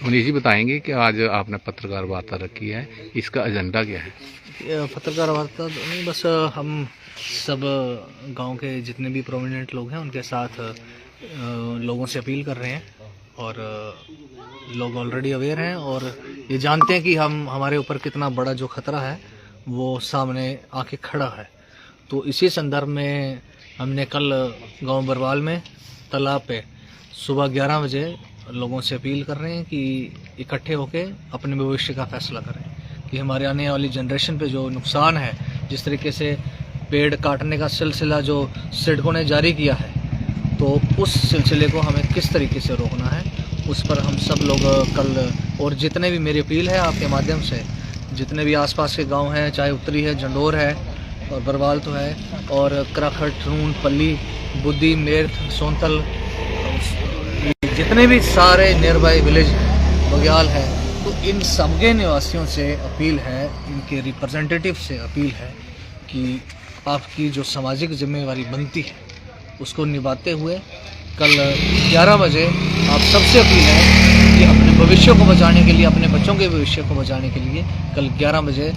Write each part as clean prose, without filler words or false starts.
मनीष जी बताएंगे कि आज आपने पत्रकार वार्ता रखी है, इसका एजेंडा क्या है? पत्रकार वार्ता नहीं, बस हम सब गांव के जितने भी प्रोमिनेंट लोग हैं उनके साथ लोगों से अपील कर रहे हैं, और लोग ऑलरेडी अवेयर हैं और ये जानते हैं कि हमारे ऊपर कितना बड़ा जो खतरा है वो सामने आके खड़ा है। तो इसी संदर्भ में हमने कल गांव बरवाल में तालाब पे सुबह 11 बजे लोगों से अपील कर रहे हैं कि इकट्ठे होके अपने भविष्य का फैसला करें कि हमारे आने वाली जनरेशन पे जो नुकसान है, जिस तरीके से पेड़ काटने का सिलसिला जो सिडको ने जारी किया है, तो उस सिलसिले को हमें किस तरीके से रोकना है, उस पर हम सब लोग कल, और जितने भी मेरी अपील है आपके माध्यम से, जितने भी आसपास के गांव हैं, चाहे उत्तरी है, जंडोर है और बरवाल तो है, और कराखट, रून, पल्ली, बुद्धि, मेरठ, सोनतल, जितने भी सारे नियर बाई विलेज बग्याल है, तो इन सबके निवासियों से अपील है, इनके रिप्रेजेंटेटिव से अपील है कि आपकी जो सामाजिक जिम्मेवारी बनती है उसको निभाते हुए कल 11 बजे आप सबसे अपील है कि अपने भविष्य को बचाने के लिए, अपने बच्चों के भविष्य को बचाने के लिए कल 11 बजे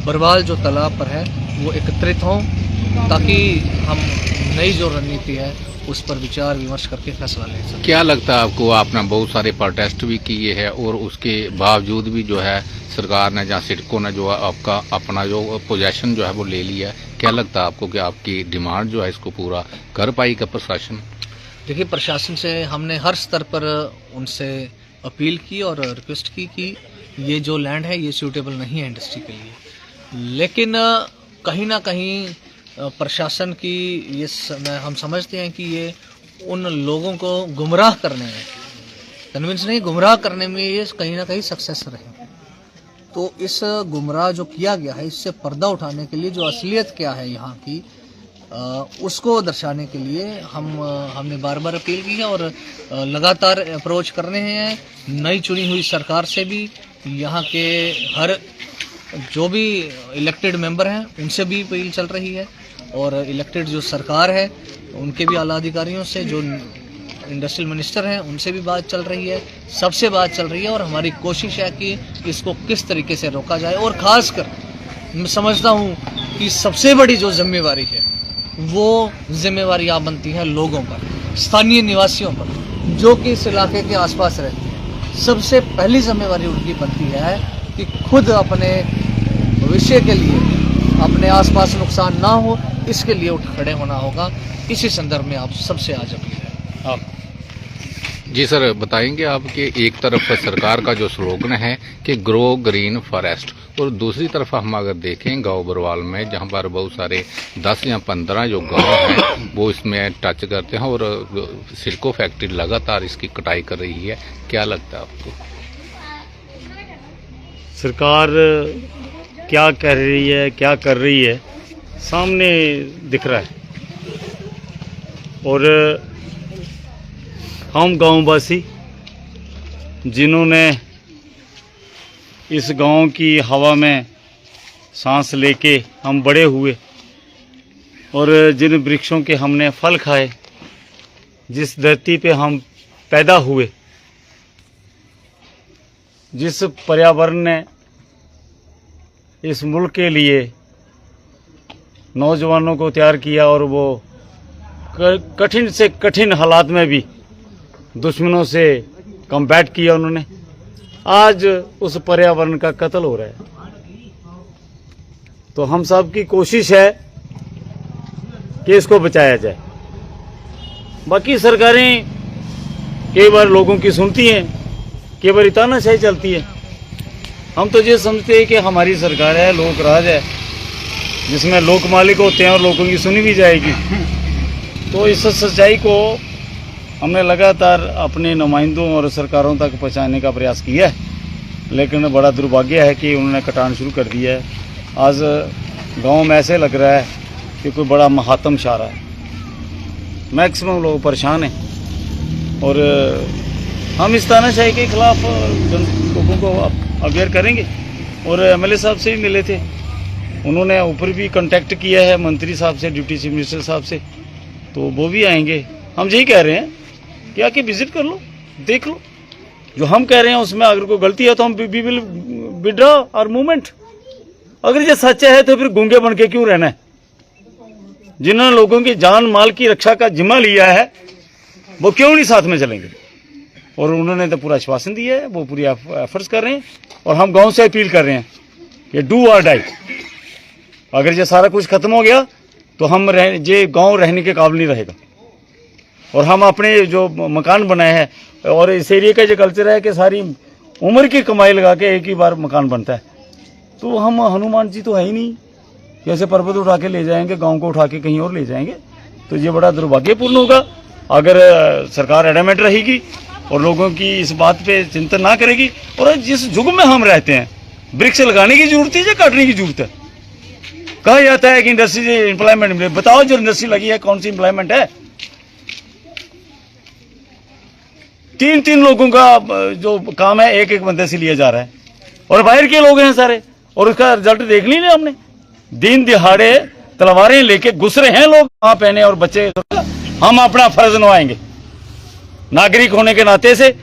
बरवाल जो तालाब पर है वो एकत्रित हों, ताकि हम नई जो रणनीति है उस पर विचार विमर्श करके फैसला ले सकें। क्या लगता है आपको, आपने बहुत सारे प्रोटेस्ट भी किए हैं और उसके बावजूद भी जो है सरकार ने, जहाँ सिडको ने जो आपका अपना जो पोजीशन जो है वो ले लिया है, क्या लगता है आपको कि आपकी डिमांड जो है इसको पूरा कर पाएगा प्रशासन? देखिए, प्रशासन से हमने हर स्तर पर उनसे अपील की और रिक्वेस्ट की कि ये जो लैंड है ये सूटेबल नहीं है इंडस्ट्री के लिए, लेकिन कहीं ना कहीं प्रशासन की ये हम समझते हैं कि ये उन लोगों को गुमराह करने में, कन्विंस नहीं, गुमराह करने में ये कहीं ना कहीं सक्सेस रहे। तो इस गुमराह जो किया गया है, इससे पर्दा उठाने के लिए जो असलियत क्या है यहाँ की, उसको दर्शाने के लिए हमने बार बार अपील की है और लगातार अप्रोच कर रहे हैं नई चुनी हुई सरकार से भी, यहाँ के हर जो भी इलेक्टेड मेंबर हैं उनसे भी अपील चल रही है, और इलेक्टेड जो सरकार है उनके भी आला अधिकारियों से, जो इंडस्ट्रियल मिनिस्टर हैं उनसे भी बात चल रही है, सबसे बात चल रही है, और हमारी कोशिश है कि इसको किस तरीके से रोका जाए। और ख़ासकर मैं समझता हूँ कि सबसे बड़ी जो जिम्मेवारी है वो जिम्मेवारी आप बनती है लोगों पर, स्थानीय निवासियों पर, जो कि इस इलाके के आसपास रहते हैं। सबसे पहली जिम्मेवारी उनकी बनती है कि खुद अपने भविष्य के लिए, अपने आसपास नुकसान ना हो, इसके लिए उठ खड़े होना होगा। इसी संदर्भ में आप सबसे आज अपील है। आप जी सर बताएंगे, आपके एक तरफ सरकार का जो स्लोगन है कि ग्रो ग्रीन फॉरेस्ट, और दूसरी तरफ हम अगर देखें गांव बरवाल में, जहां पर बहुत सारे 10 या 15 जो गांव हैं वो इसमें टच करते हैं, और सिडको फैक्ट्री लगातार इसकी कटाई कर रही है, क्या लगता है आपको? सरकार क्या कह रही है, क्या कर रही है, सामने दिख रहा है। और हम गांववासी जिन्होंने इस गांव की हवा में सांस लेके हम बड़े हुए, और जिन वृक्षों के हमने फल खाए, जिस धरती पे हम पैदा हुए, जिस पर्यावरण ने इस मुल्क के लिए नौजवानों को तैयार किया, और वो कठिन से कठिन हालात में भी दुश्मनों से कम्बैट किया उन्होंने, आज उस पर्यावरण का कत्ल हो रहा है। तो हम सब की कोशिश है कि इसको बचाया जाए। बाकी सरकारें कई बार लोगों की सुनती हैं, कई बार तानाशाही चलती है। हम तो ये समझते हैं कि हमारी सरकार है, लोक राज है, जिसमें लोक मालिक होते हैं और लोगों की सुनी भी जाएगी। तो इस सच्चाई को हमने लगातार अपने नुमाइंदों और सरकारों तक पहुंचाने का प्रयास किया है, लेकिन बड़ा दुर्भाग्य है कि उन्होंने कटान शुरू कर दिया है। आज गांव में ऐसे लग रहा है कि कोई बड़ा महात्म छा रहा है। मैक्सिमम लोग परेशान हैं, और हम इस तानाशाही के खिलाफ लोगों को अवेयर करेंगे। और एमएलए साहब से भी मिले थे, उन्होंने ऊपर भी कांटेक्ट किया है मंत्री साहब से, डिप्टी चीफ मिनिस्टर साहब से, तो वो भी आएंगे। हम यही कह रहे हैं कि आके विजिट कर लो, देख लो, जो हम कह रहे हैं उसमें अगर कोई गलती है तो हम we will withdraw our movement. अगर ये सच्चा है तो फिर गूंगे बन के क्यों रहना है? जिन्होंने लोगों की जान माल की रक्षा का जिम्मा लिया है वो क्यों नहीं साथ में चलेंगे? और उन्होंने तो पूरा आश्वासन दिया है, वो पूरी एफर्ट्स कर रहे हैं। और हम गांव से अपील कर रहे हैं कि डू और डाई। अगर ये सारा कुछ खत्म हो गया तो हम ये गांव रहने के काबिल नहीं रहेगा। और हम अपने जो मकान बनाए हैं, और इस एरिया का जो कल्चर है कि सारी उम्र की कमाई लगा के एक ही बार मकान बनता है, तो हम हनुमान जी तो है ही नहीं कैसे पर्वत उठा के ले जाएंगे, गांव को उठा के कहीं और ले जाएंगे। तो ये बड़ा दुर्भाग्यपूर्ण होगा अगर सरकार एडमेंट रहेगी और लोगों की इस बात पे चिंतन ना करेगी। और जिस युग में हम रहते हैं, वृक्ष लगाने की जरूरत है या काटने की जरूरत है? कहा जाता है कि इंडस्ट्री से एम्प्लॉयमेंट मिले, बताओ जो इंडस्ट्री लगी है कौन सी एम्प्लॉयमेंट है? 3-3 लोगों का जो काम है एक एक बंदे से लिया जा रहा है, और बाहर के लोग हैं सारे, और उसका रिजल्ट देख ली ना हमने। दिन दिहाड़े तलवारें लेके घुस रहे हैं लोग वहां पहने, और बच्चे। हम अपना फर्ज निभाएंगे नागरिक होने के नाते से।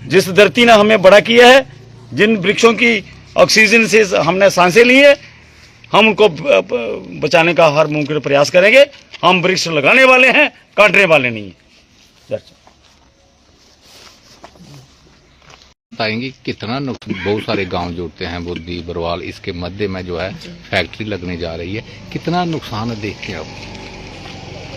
जिस धरती ने हमें बड़ा किया है, जिन वृक्षों की ऑक्सीजन से हमने सांसें ली है, हम उनको बचाने का हर मुमकिन प्रयास करेंगे। हम वृक्ष लगाने वाले हैं, काटने वाले नहीं हैं। बताएंगे कितना नुकसान? बहुत सारे गांव जुड़ते हैं, बुद्धि बरवाल, इसके मध्य में जो है फैक्ट्री लगने जा रही है, कितना नुकसान है देखते हैं आप?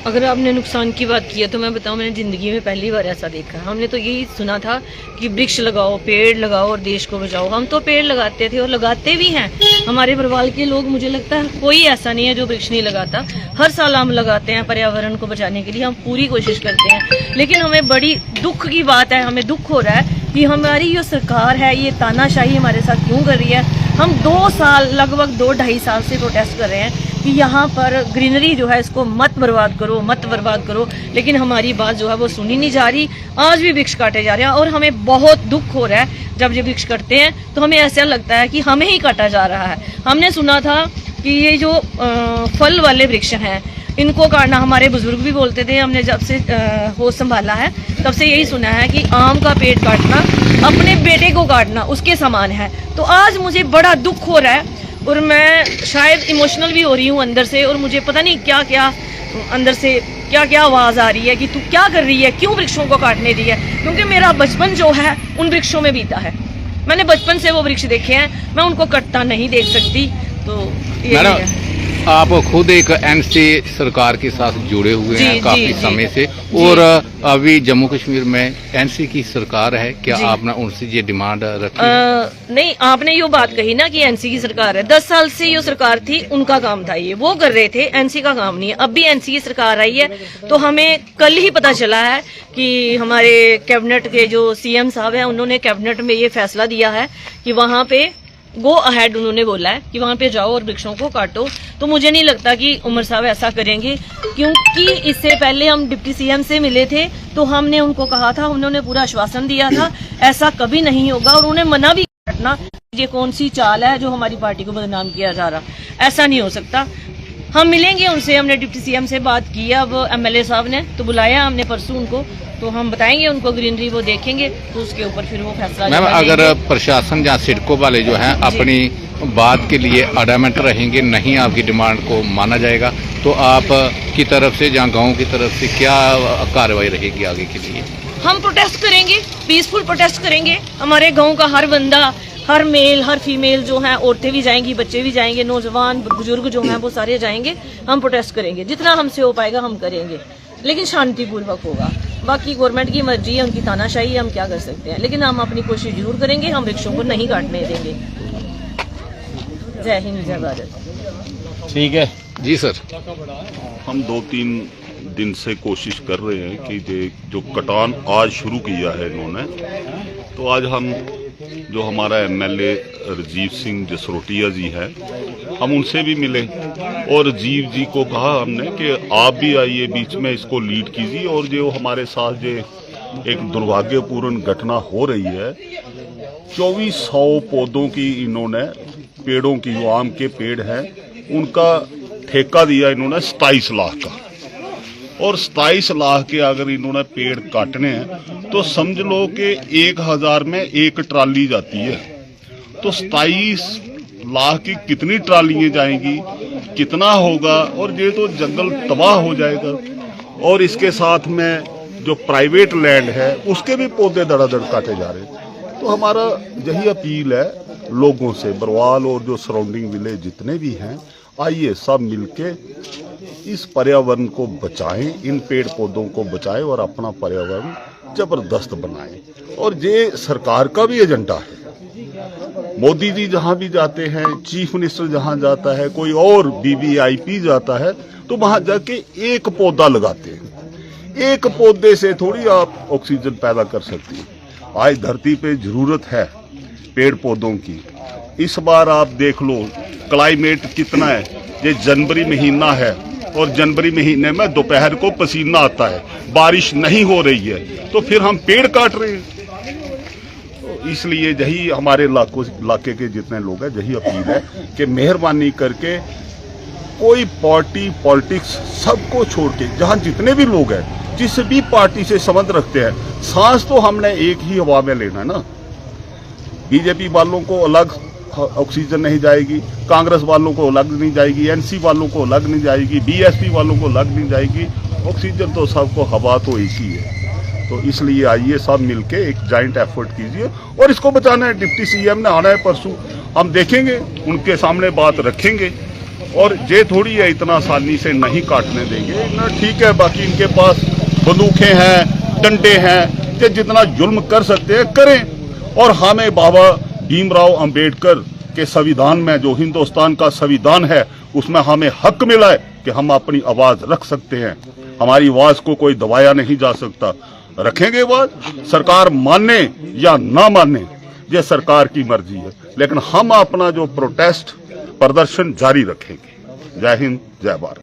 अगर आपने नुकसान की बात की है तो मैं बताऊं, मैंने ज़िंदगी में पहली बार ऐसा देखा है। हमने तो यही सुना था कि वृक्ष लगाओ, पेड़ लगाओ और देश को बचाओ। हम तो पेड़ लगाते थे और लगाते भी हैं। हमारे बरवाल के लोग, मुझे लगता है कोई ऐसा नहीं है जो वृक्ष नहीं लगाता। हर साल हम लगाते हैं पर्यावरण को बचाने के लिए, हम पूरी कोशिश करते हैं। लेकिन हमें बड़ी दुख की बात है, हमें दुख हो रहा है कि हमारी जो सरकार है ये तानाशाही हमारे साथ क्यों कर रही है। हम 2 साल, लगभग 2-2.5 साल से प्रोटेस्ट कर रहे हैं कि यहाँ पर ग्रीनरी जो है इसको मत बर्बाद करो, मत बर्बाद करो, लेकिन हमारी बात जो है वो सुनी नहीं जा रही। आज भी वृक्ष काटे जा रहे हैं और हमें बहुत दुख हो रहा है। जब ये वृक्ष कटते हैं तो हमें ऐसा लगता है कि हमें ही काटा जा रहा है। हमने सुना था कि ये जो फल वाले वृक्ष हैं इनको काटना, हमारे बुजुर्ग भी बोलते थे, हमने जब से होश संभाला है तब से यही सुना है कि आम का पेड़ काटना अपने बेटे को काटना उसके समान है। तो आज मुझे बड़ा दुख हो रहा है और मैं शायद इमोशनल भी हो रही हूँ अंदर से, और मुझे पता नहीं क्या क्या अंदर से क्या क्या आवाज़ आ रही है कि तू क्या कर रही है, क्यों वृक्षों को काटने दी है। क्योंकि मेरा बचपन जो है उन वृक्षों में बीता है, मैंने बचपन से वो वृक्ष देखे हैं, मैं उनको कटता नहीं देख सकती। तो यही है। आप खुद एक एनसी सरकार के साथ जुड़े हुए हैं काफी समय से, और अभी जम्मू कश्मीर में एनसी की सरकार है, क्या आपने उनसे ये डिमांड रखी? नहीं, आपने ये बात कही ना कि एनसी की सरकार है। 10 साल से ये सरकार थी, उनका काम था, ये वो कर रहे थे, एनसी का काम नहीं है। अब भी एनसी की सरकार आई है तो हमें कल ही पता चला है कि हमारे कैबिनेट के जो सीएम साहब हैं उन्होंने कैबिनेट में ये फैसला दिया है कि वहाँ पे गो अहेड, उन्होंने बोला है कि वहाँ पे जाओ और वृक्षों को काटो। तो मुझे नहीं लगता कि उमर साहब ऐसा करेंगे, क्योंकि इससे पहले हम डिप्टी सीएम से मिले थे तो हमने उनको कहा था, उन्होंने पूरा आश्वासन दिया था ऐसा कभी नहीं होगा, और उन्हें मना भी करना ये कौन सी चाल है जो हमारी पार्टी को बदनाम किया जा रहा, ऐसा नहीं हो सकता। हम मिलेंगे उनसे, हमने डिप्टी सीएम से बात की है, अब एमएलए साहब ने तो बुलाया हमने परसों उनको, तो हम बताएंगे उनको ग्रीनरी, वो देखेंगे तो उसके ऊपर फिर वो फैसला। मैम, अगर प्रशासन या सिडको वाले जो हैं अपनी बात के लिए अडामेंट रहेंगे, नहीं आपकी डिमांड को माना जाएगा, तो आप की तरफ से या गाँव की तरफ से क्या कार्रवाई रहेगी आगे के लिए? हम प्रोटेस्ट करेंगे, पीसफुल प्रोटेस्ट करेंगे। हमारे गाँव का हर बंदा, हर मेल हर फीमेल जो है, औरतें भी जाएंगी, बच्चे भी जाएंगे, नौजवान बुजुर्ग जो हैं वो सारे जाएंगे। हम प्रोटेस्ट करेंगे, जितना हमसे हो पाएगा हम करेंगे, लेकिन शांतिपूर्वक होगा। बाकी गवर्नमेंट की मर्जी है, उनकी तानाशाही है, हम क्या कर सकते हैं, लेकिन हम अपनी कोशिश जरूर करेंगे, हम वृक्षों को नहीं काटने देंगे। जय हिंद, जय भारत। ठीक है जी सर। हम 2-3 दिन से कोशिश कर रहे हैं कि जो कटान आज शुरू किया है इन्होंने, तो आज हम जो हमारा एमएलए राजीव सिंह जसरोटिया जी है, हम उनसे भी मिले और राजीव जी को कहा हमने कि आप भी आइए बीच में, इसको लीड कीजिए। और जो हमारे साथ जो एक दुर्भाग्यपूर्ण घटना हो रही है, 2400 पौधों की इन्होंने, पेड़ों की, जो आम के पेड़ हैं उनका ठेका दिया इन्होंने 27 लाख का, और 27 लाख के अगर इन्होंने पेड़ काटने हैं तो समझ लो कि 1000 में एक ट्राली जाती है, तो 27 लाख की कितनी ट्रालियां जाएंगी, कितना होगा, और ये तो जंगल तबाह हो जाएगा। और इसके साथ में जो प्राइवेट लैंड है उसके भी पौधे धड़ाधड़ काटे जा रहे हैं। तो हमारा यही अपील है लोगों से, बरवाल और जो सराउंडिंग विलेज जितने भी हैं, आइए सब मिलके इस पर्यावरण को बचाएं, इन पेड़ पौधों को बचाएं और अपना पर्यावरण जबरदस्त बनाएं। और ये सरकार का भी एजेंडा है। मोदी जी जहां भी जाते हैं, चीफ मिनिस्टर जहां जाता है, कोई और वीवीआईपी जाता है, तो वहां जाके एक पौधा लगाते हैं। एक पौधे से थोड़ी आप ऑक्सीजन पैदा कर सकती हैं। आज धरती पे जरूरत है पेड़ पौधों की। इस बार आप देख लो क्लाइमेट कितना है, ये जनवरी महीना है और जनवरी महीने में दोपहर को पसीना आता है, बारिश नहीं हो रही है, तो फिर हम पेड़ काट रहे हैं। तो इसलिए यही हमारे इलाके के जितने लोग हैं, यही अपील है कि मेहरबानी करके कोई पार्टी पॉलिटिक्स सबको छोड़ के, जहां जितने भी लोग हैं, जिस भी पार्टी से संबंध रखते हैं, सांस तो हमने एक ही हवा में लेना है ना। बीजेपी वालों को अलग ऑक्सीजन नहीं जाएगी, कांग्रेस वालों को अलग नहीं जाएगी, एनसी वालों को अलग नहीं जाएगी, बीएसपी वालों को अलग नहीं जाएगी। ऑक्सीजन तो सबको, हवा तो एक ही है। तो इसलिए आइए सब मिलके एक जॉइंट एफर्ट कीजिए और इसको बचाना है। डिप्टी सीएम ने आना है परसों, हम देखेंगे, उनके सामने बात रखेंगे, और ये थोड़ी है इतना आसानी से नहीं काटने देंगे ना। ठीक है, बाकी इनके पास बंदूकें हैं, डंडे हैं, कि जितना जुल्म कर सकते हैं करें। और हमें बाबा भीमराव अंबेडकर के संविधान में, जो हिंदुस्तान का संविधान है, उसमें हमें हक मिला है कि हम अपनी आवाज रख सकते हैं। हमारी आवाज को कोई दबाया नहीं जा सकता। रखेंगे आवाज, सरकार माने या ना माने ये सरकार की मर्जी है, लेकिन हम अपना जो प्रोटेस्ट प्रदर्शन जारी रखेंगे। जय हिंद, जय भारत।